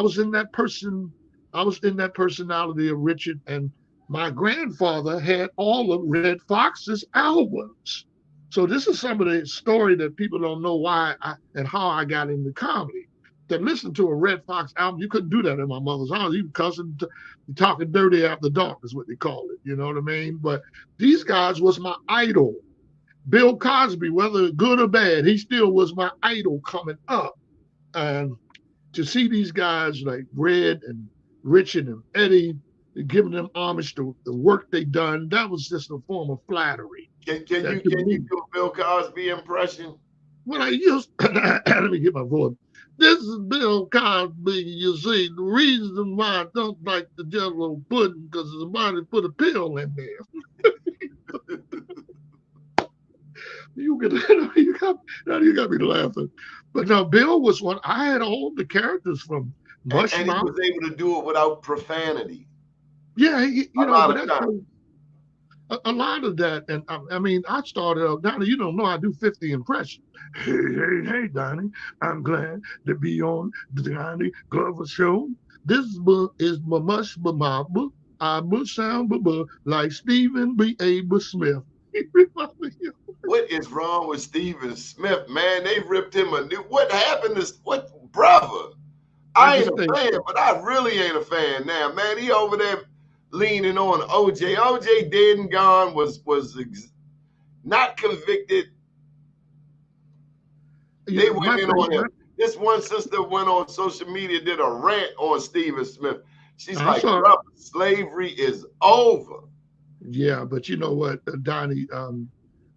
was in that person, I was in that personality of Richard. And my grandfather had all of Red Fox's albums. So this is some of the story that people don't know why and how I got into comedy. To listen to a Red Fox album, you couldn't do that in my mother's house. You cussing, talking dirty after dark is what they call it. You know what I mean? But these guys was my idol. Bill Cosby, whether good or bad, he still was my idol coming up. And to see these guys like Red and Richard and Eddie giving them homage to the work they done, that was just a form of flattery. Can you do a Bill Cosby impression? When I used, let me get my voice. This is Bill Cosby. You see, the reason why I don't like the Jello pudding because somebody put a pill in there. You got me laughing. But no, Bill was one. I had all the characters from And he Mushmouth. was able to do it without profanity. Yeah, A lot but of that's times. a lot of that. And I mean, I started out, Donnie, you don't know I do 50 impressions. Hey, Donnie, I'm glad to be on the Donnie Glover show. This is my mush, I must sound like Stephen B. A. Smith. What is wrong with Stephen Smith, man? They ripped him a new. What happened to what brother? I ain't a fan, but I really ain't a fan now, man. He over there leaning on OJ. OJ dead and gone, was not convicted. They went in on him. This one sister went on social media, did a rant on Stephen Smith. She's like, brother, slavery is over. Yeah, but you know what, Donnie?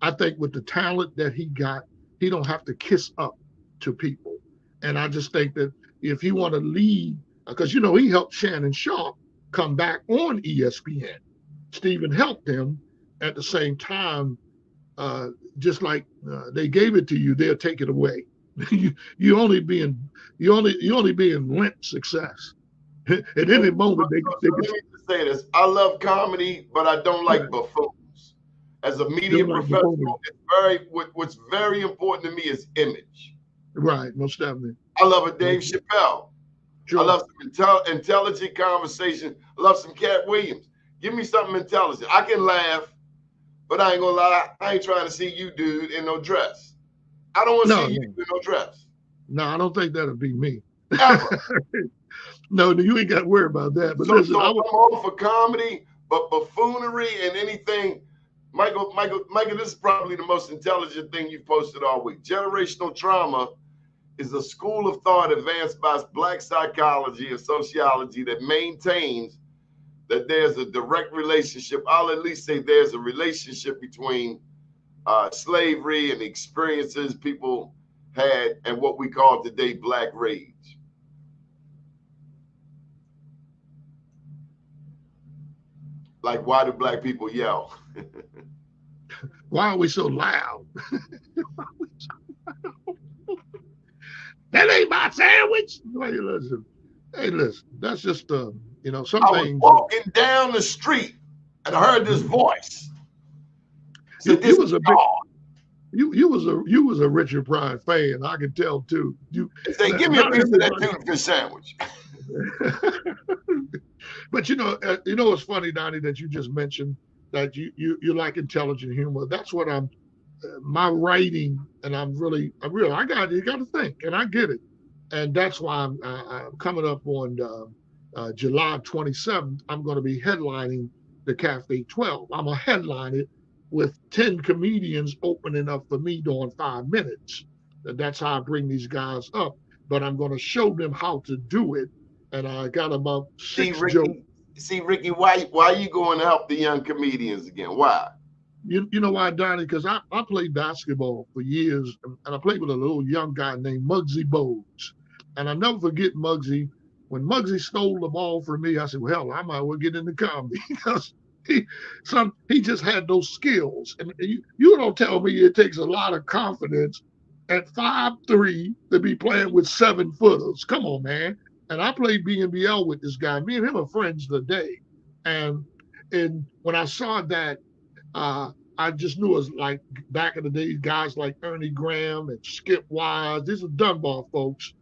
I think with the talent that he got, he don't have to kiss up to people. And I just think that if he want to lead, because he helped Shannon Sharp come back on ESPN. Stephen helped him at the same time. Just like they gave it to you, they'll take it away. you only being lent success. At any moment, let me just say this: I love comedy, but I don't like buffoons. As a media professional, what's very important to me is image. Right, most definitely. I love a Dave Chappelle. Sure. I love some intelligent conversation. I love some Cat Williams. Give me something intelligent. I can laugh, but I ain't gonna lie. I ain't trying to see you, dude, in no dress. I don't want to see you in no dress. No, I don't think that'll be me. Ever. No, you ain't got to worry about that. But listen, I'm all for comedy, but buffoonery and anything. Michael, this is probably the most intelligent thing you've posted all week. Generational trauma is a school of thought advanced by Black psychology and sociology that maintains that there's a direct relationship. I'll at least say there's a relationship between slavery and the experiences people had and what we call today black rage? Like, why do black people yell? Why are we so loud? That ain't my sandwich. Hey, listen. That's just some I was things. walking down the street and I heard this voice. You, Said, you this was is a big God. you was a Richard Pryor fan. I can tell too. Say, give me a Not piece of that everybody. tuna fish sandwich. But it's funny, Donnie, that you just mentioned that you like intelligent humor. That's what I'm. My writing, and I got you got to think, and I get it, and that's why I'm coming up on July 27th. I'm going to be headlining the Cafe 12. I'm gonna headline it with 10 comedians opening up for me during 5 minutes. And that's how I bring these guys up. But I'm going to show them how to do it. And I got about See, 6 jokes. Rickey, why are you going to help the young comedians again? Why? You know why, Donnie? Because I played basketball for years, and I played with a little young guy named Muggsy Bogues. And I never forget Muggsy. When Muggsy stole the ball from me, I said, well, hell, I might well get into comedy because he just had those skills. And you don't tell me it takes a lot of confidence at 5'3" to be playing with 7-footers. Come on, man. And I played BNBL with this guy. Me and him are friends today. And when I saw that, I just knew it was like back in the days, guys like Ernie Graham and Skip Wise. These are Dunbar folks.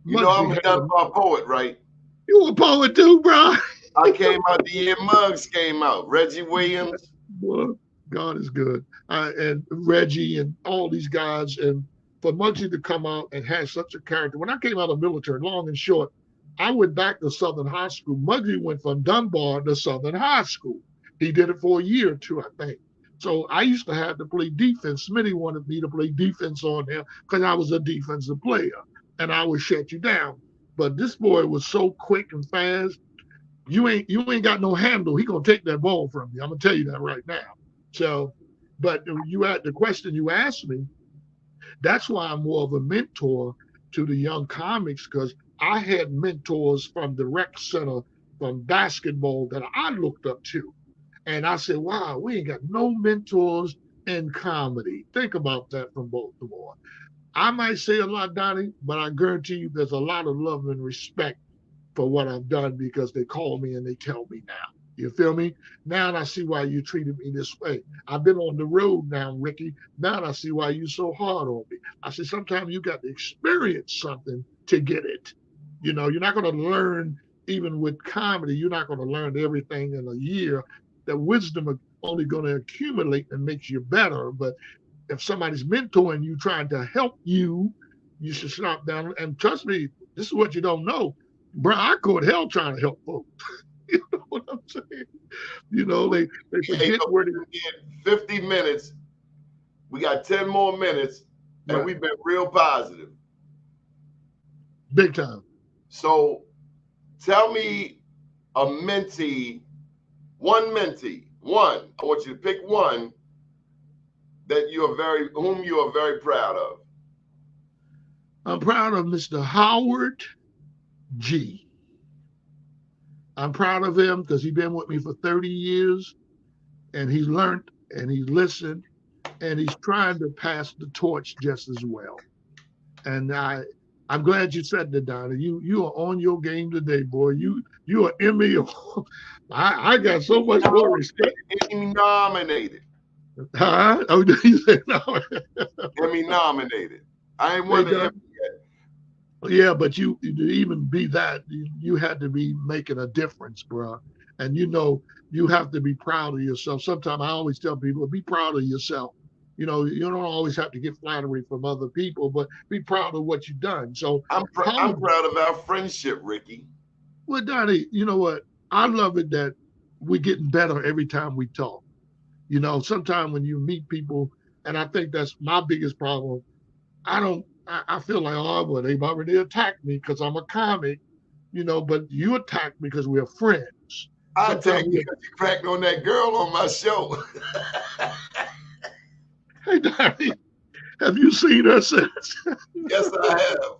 You know I'm Muggsy a had Dunbar poet, right? You a poet too, bro? I came out the year Muggs came out. Reggie Williams. Boy, God is good. And Reggie and all these guys. And for Muggsy to come out and have such a character. When I came out of the military, long and short, I went back to Southern High School. Muggsy went from Dunbar to Southern High School. He did it for a year or two, I think. So I used to have to play defense. Smitty wanted me to play defense on him because I was a defensive player and I would shut you down. But this boy was so quick and fast. You ain't got no handle. He gonna take that ball from you. I'm gonna tell you that right now. So, but you had the question you asked me. That's why I'm more of a mentor to the young comics because I had mentors from the rec center from basketball that I looked up to. And I said, wow, we ain't got no mentors in comedy. Think about that from Baltimore. I might say a lot, Donnie, but I guarantee you there's a lot of love and respect for what I've done because they call me and they tell me now. You feel me? Now I see why you treated me this way. I've been on the road now, Rickey. Now I see why you so hard on me. I said, sometimes you got to experience something to get it. You're not going to learn, even with comedy, you're not going to learn everything in a year. That wisdom is only going to accumulate and makes you better. But if somebody's mentoring you, trying to help you, you should stop down. And trust me, this is what you don't know. Bro, I go to hell trying to help folks. You know what I'm saying? They forget where they 50 minutes. We got 10 more minutes, and right. We've been real positive. Big time. So tell me a mentee, one. I want you to pick one that whom you are very proud of. I'm proud of Mr. Howard G. I'm proud of him because he's been with me for 30 years and he's learned and he's listened and he's trying to pass the torch just as well. And I'm glad you said that, Donna. You are on your game today, boy. You are Emmy. I got so much more respect. Emmy nominated. Huh? Oh, you said no. Emmy nominated. I ain't won the Emmy yet. Yeah, but you to even be that, you had to be making a difference, bro. And you have to be proud of yourself. Sometimes I always tell people, be proud of yourself. You don't always have to get flattery from other people, but be proud of what you've done. So I'm proud of our friendship, Rickey. Well, Donnie, you know what? I love it that we're getting better every time we talk. Sometimes when you meet people, and I think that's my biggest problem, I feel like, oh, well, they've already attacked me because I'm a comic, but you attacked me because we're friends. I attacked you because you cracked on that girl on my show. Hey, Donnie. Have you seen her since? Yes, I have.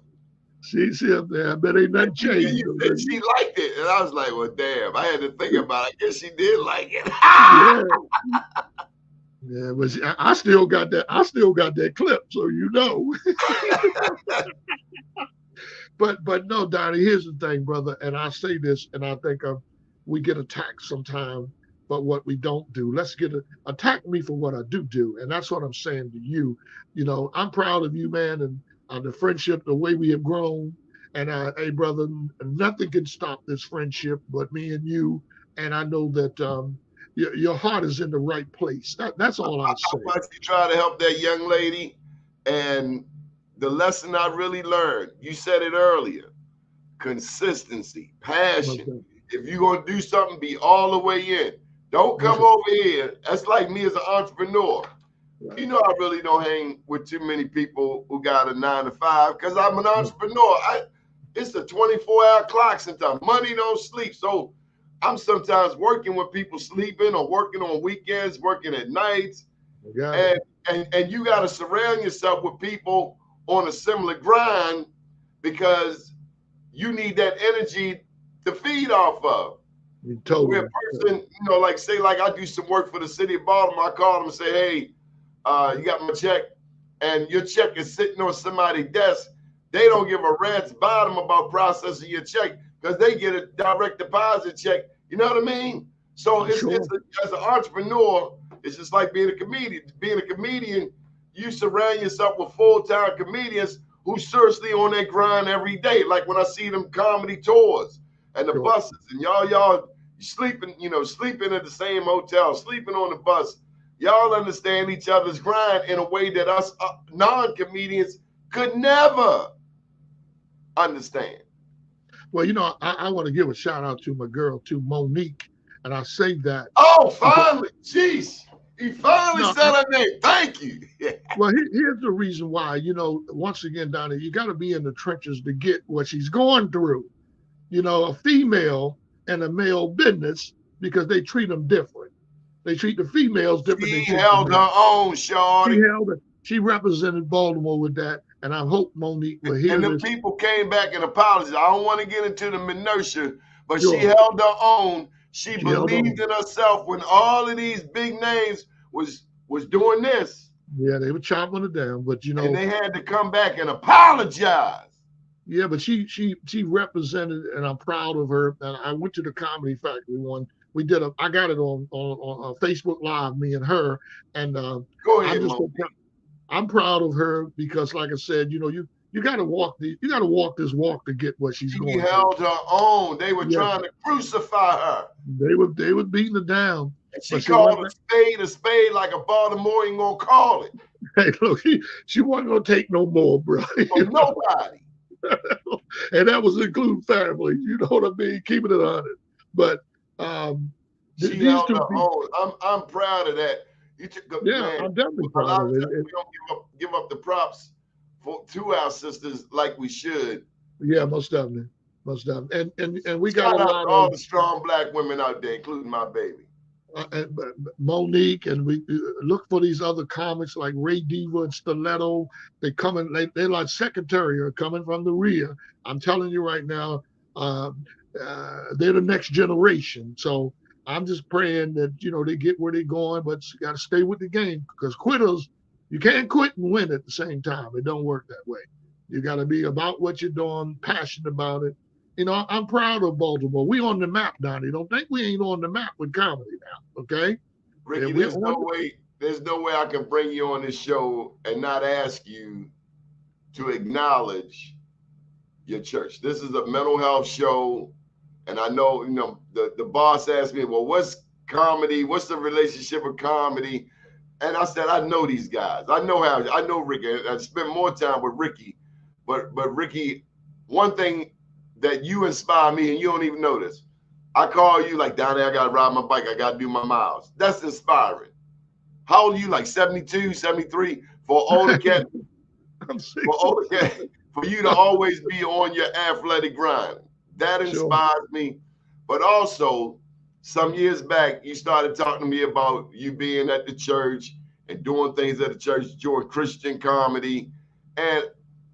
She's up there. I bet ain't nothing And changed. you said she liked it, and I was like, "Well, damn." I had to think about it. I guess she did like it. Yeah, yeah. But I still got that. I still got that clip, so you know. But no, Donnie. Here's the thing, brother. And I say this, and I think we get attacked sometime, but what we don't do. Let's attack me for what I do, and that's what I'm saying to you. You know, I'm proud of you, man, and the friendship, the way we have grown. And hey, brother, nothing can stop this friendship but me and you. And I know that your heart is in the right place. That's all I'll How say. much you try to help that young lady, and the lesson I really learned. You said it earlier. Consistency, Most passion. definitely. If you're gonna do something, be all the way in. Don't Most come definitely. over here. That's like me as an entrepreneur. Right. You know, I really don't hang with too many people who got a 9 to 5 because I'm an entrepreneur. It's a 24-hour clock sometimes. Money don't sleep. So I'm sometimes working when people sleeping or working on weekends, working at nights. You got it. And you got to surround yourself with people on a similar grind because you need that energy to feed off of. You Where a totally. person, like say, like I do some work for the city of Baltimore, I call them and say, hey, you got my check, and your check is sitting on somebody's desk. They don't give a rat's bottom about processing your check because they get a direct deposit check. You know what I mean? So Sure. as an entrepreneur, it's just like being a comedian. Being a comedian, you surround yourself with full-time comedians who seriously on that grind every day. Like when I see them comedy tours and the Sure. buses, and y'all sleeping, sleeping at the same hotel, sleeping on the bus. Y'all understand each other's grind in a way that us non-comedians could never understand. Well, I want to give a shout out to my girl, to Monique, and I say that Oh, because finally, jeez, he finally no, said her name. Thank you. well, here's the reason why. Once again, Donnie, you got to be in the trenches to get what she's going through. A female and a male business because they treat them different. They treat the females different. They She treat the held males. her own, She Shorty. held it. She represented Baltimore with that, and I hope Monique will hear And the this. people came back and apologized. I don't want to get into the minutia, but she Sure, held her own. She she held believed on. in herself when all of these big names was doing this, Yeah, they were chopping it down, but and they had to come back and apologize. yeah, but she represented, and I'm proud of her. And I went to the Comedy Factory one. I got it on Facebook Live, me and her, and Go I'm ahead, just Mo. so I'm proud of her because, like I said, you got to walk this walk to get what she's She going through. held her own. They were Yeah, trying to crucify her. they were beating her down, And she but she went called back. a spade like a Baltimorean gonna call it. Hey, look, she wasn't gonna take no more, bro. From nobody. And that was including family. You know what I mean? Keeping it honest. But um, She these held two her people, own. I'm proud of that. You took yeah, man. I'm definitely A proud lot of of it. times we don't give up the props to our sisters like we should. Yeah, most definitely, most definitely. And we got a Shout out lot to of all the strong black women out there, including my baby. Monique, and we look for these other comics like Ray Diva and Stiletto. They're like secretary are coming from the rear. I'm telling you right now, uh, they're the next generation. So I'm just praying that they get where they're going, but you got to stay with the game because quitters, you can't quit and win at the same time. It don't work that way. You got to be about what you're doing, passionate about it. I'm proud of Baltimore. We on the map, Donnie. Don't think we ain't on the map with comedy now. Okay, Ricky, and we're on. there's no way I can bring you on this show and not ask you to acknowledge your church. This is a mental health show. And I know, the boss asked me, well, what's comedy? What's the relationship with comedy? And I said, I know these guys. I know Ricky. I spent more time with Ricky. But Ricky, one thing that you inspire me, and you don't even know this, I call you like, Donnie, I got to ride my bike. I got to do my miles. That's inspiring. How old are you? Like 72, 73? For older cat, I'm for 60. older cat, for you to always be on your athletic grind. That Sure. inspires me. But also, some years back, you started talking to me about you being at the church and doing things at the church, doing Christian comedy. And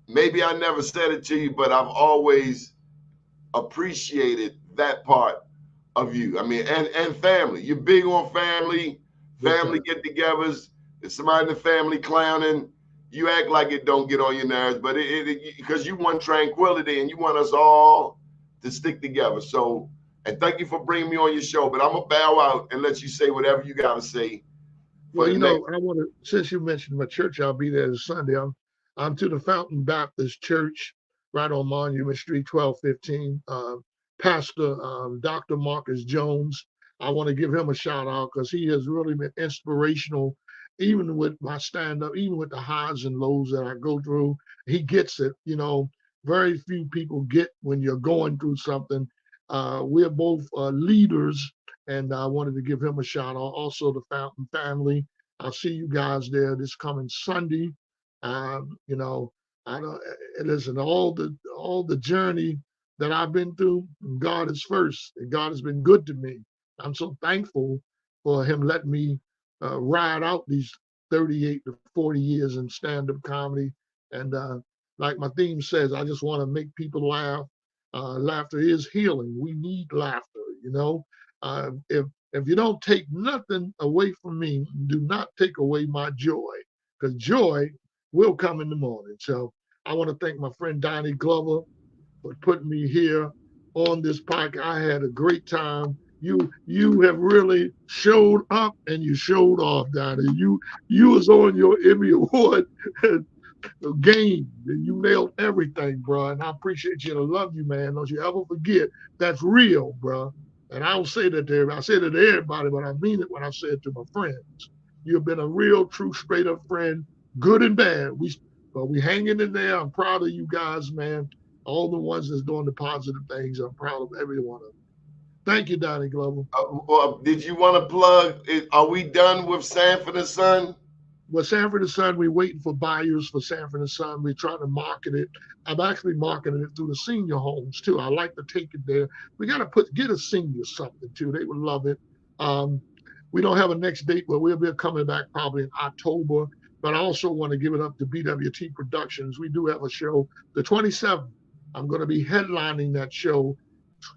maybe I never said it to you, but I've always appreciated that part of you. I mean, and family. You're big on family, Big family time. get-togethers. If somebody in the family clowning, you act like it don't get on your nerves, but because you want tranquility and you want us all to stick together. So, and thank you for bringing me on your show. But I'm gonna bow out and let you say whatever you gotta say for Well, the next. I want to, since you mentioned my church, I'll be there this Sunday. I'm to the Fountain Baptist Church right on Monument Street, 1215. Pastor Dr. Marcus Jones, I want to give him a shout out because he has really been inspirational, even with my stand up, even with the highs and lows that I go through. He gets it. Very few people get when you're going through something. We're both leaders, and I wanted to give him a shout out. Also, the Fountain family. I'll see you guys there this coming Sunday. You know, I don't listen. All the journey that I've been through, God is first, and God has been good to me. I'm so thankful for Him letting me ride out these 38 to 40 years in stand-up comedy. And like my theme says, I just want to make people laugh. Laughter is healing. We need laughter. If you don't take nothing away from me, do not take away my joy, because joy will come in the morning. So I want to thank my friend Donnie Glover for putting me here on this podcast. I had a great time. You have really showed up and you showed off, Donnie. You was on your Emmy Award game. You nailed everything, bro. And I appreciate you and I love you, man. Don't you ever forget that's real, bro. And I don't say that to everybody. I say that to everybody, but I mean it when I say it to my friends. You've been a real, true, straight up friend, good and bad. But we hanging in there. I'm proud of you guys, man. All the ones that's doing the positive things. I'm proud of every one of them. Thank you, Donnie Glover. Well, did you want to plug? Are we done with Sanford and Son? Well, Sanford and Son, we're waiting for buyers for Sanford and Son. We're trying to market it. I'm actually marketing it through the senior homes too. I like to take it there. We got to get a senior something too. They would love it. Um, we don't have a next date, but we'll be coming back probably in October. But I also want to give it up to BWT Productions. We do have a show, the 27th. I'm going to be headlining that show,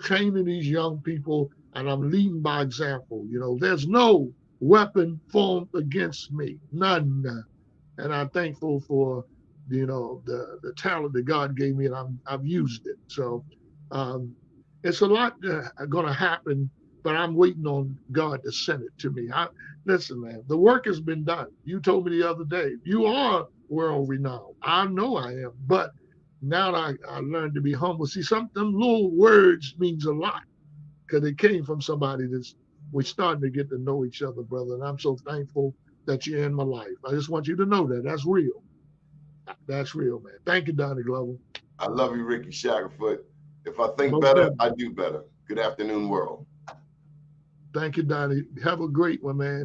training these young people, and I'm leading by example. There's no weapon formed against me, none. And I'm thankful for the talent that God gave me, and I've used it. So um, it's a lot going to happen, but I'm waiting on God to send it to me. Listen, man, the work has been done. You told me the other day you are world renowned. I know I am, but now I learned to be humble. See, some them little words means a lot because it came from somebody that's we're starting to get to know each other, brother. And I'm so thankful that you're in my life. I just want you to know that that's real. That's real, man. Thank you, Donnie Glover. I love you, Rickey Shackleford. If I think Most better, definitely. I do better. Good afternoon, world. Thank you, Donnie. Have a great one, man.